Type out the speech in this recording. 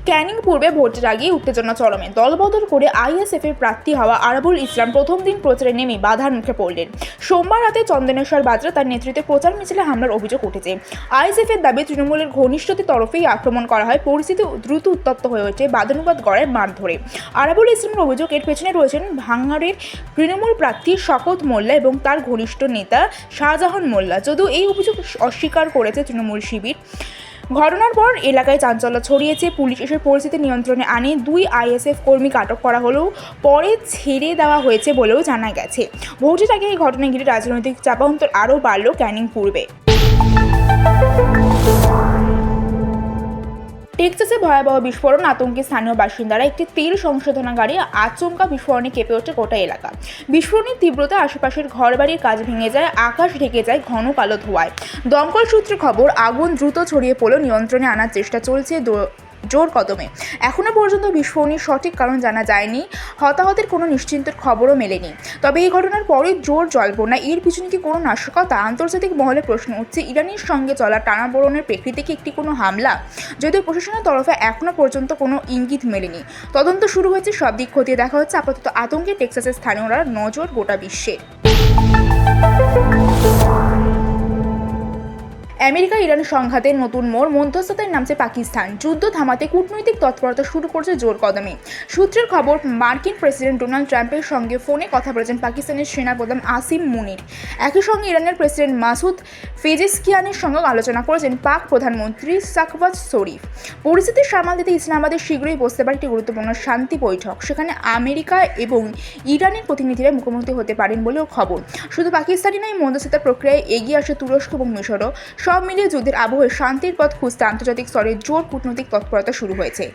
ক্যানিং পূর্বে ভোটের আগেই উত্তেজনা চরমে। দলবদল করে আইএসএফের প্রার্থী হওয়া আরাবুল ইসলাম প্রথম দিন প্রচারে নেমে বাধার মুখে পড়লেন। সোমবার রাতে চন্দনেশ্বর বাজরা তার নেতৃত্বে প্রচার মিছিলে হামলার অভিযোগ উঠেছে। আইএসএফের দাবি তৃণমূলের ঘনিষ্ঠদের তরফেই আক্রমণ করা হয়। পরিস্থিতি দ্রুত উত্তপ্ত হয়ে ওঠে বাদানুবাদ গড়ায় মাঠ ধরে। আরাবুল ইসলামের অভিযোগ, এর পেছনে রয়েছেন ভাঙাড়ের তৃণমূল প্রার্থী শকত মোল্লা এবং তার ঘনিষ্ঠ নেতা শাহজাহান মোল্লা। যদিও এই অভিযোগ অস্বীকার করেছে তৃণমূল শিবির। ঘটনার পর এলাকায় চাঞ্চল্য ছড়িয়েছে। পুলিশ এসে পরিস্থিতি নিয়ন্ত্রণে আনে। 2 আইএসএফ কর্মীকে আটক করা হলেও পরে ছেড়ে দেওয়া হয়েছে বলেও জানা গেছে। ভোটের আগে এই ঘটনা ঘিরে রাজনৈতিক চাপান্তর আরও বাড়ল ক্যানিং পূর্বে। টেক্সাসে ভয়াবহ বিস্ফোরণ, আতঙ্কে স্থানীয় বাসিন্দারা। একটি তেল সংশোধনাগারে আচমকা বিস্ফোরণে কেঁপে ওঠে গোটা এলাকা। বিস্ফোরণের তীব্রতা আশেপাশের ঘরবাড়ির কাজ ভেঙে যায়, আকাশ ঢেকে যায় ঘন কালো ধোঁয়ায়। দমকল সূত্রে খবর, আগুন দ্রুত ছড়িয়ে পড়লেও নিয়ন্ত্রণে আনার চেষ্টা চলছে জোর কদমে। এখনও পর্যন্ত বিস্ফোরণের সঠিক কারণ জানা যায়নি। হতাহতের কোনো নিশ্চিন্তের খবরও মেলেনি। তবে এই ঘটনার পরে জোর জল্পনা, এর পিছনে কি কোনো নাশকতা? আন্তর্জাতিক মহলে প্রশ্ন উঠছে, ইরানের সঙ্গে চলা টানাপোড়েনের প্রেক্ষিতে কি একটি কোনো হামলা? যদিও প্রশাসনের তরফে এখনও পর্যন্ত কোনো ইঙ্গিত মেলেনি। তদন্ত শুরু হয়েছে, সব দিক খতিয়ে দেখা হচ্ছে। আপাতত আতঙ্কে টেক্সাসের স্থানীয়রা, নজর গোটা বিশ্বের। আমেরিকা ইরান সংঘাতের নতুন মোড়, মধ্যস্থতায় নামছে পাকিস্তান। যুদ্ধ থামাতে কূটনৈতিক তৎপরতা শুরু করছে জোর কদমে। সূত্রের খবর, মার্কিন প্রেসিডেন্ট ডোনাল্ড ট্রাম্পের সঙ্গে ফোনে কথা বলেছেন পাকিস্তানের সেনাপ্রধান আসিম মুনির। একই সঙ্গে ইরানের প্রেসিডেন্ট মাসুদ পেজেশকিয়ানের সঙ্গে আলোচনা করেছেন পাক প্রধানমন্ত্রী শাহবাজ শরীফ। পরিস্থিতি সামাল দিতে ইসলামাবাদে শীঘ্রই বসতে পারে একটি গুরুত্বপূর্ণ শান্তি বৈঠক। সেখানে আমেরিকা এবং ইরানের প্রতিনিধিরা মুখোমুখি হতে পারেন বলেও খবর। শুধু পাকিস্তানই নয়, মধ্যস্থতা প্রক্রিয়ায় এগিয়ে আসে তুরস্ক এবং মিশরও। সব মিলিয়ে যুদ্ধের আবহে শান্তির পথ খুঁজতে আন্তর্জাতিক স্তরে জোর কূটনৈতিক তৎপরতা শুরু হয়েছে।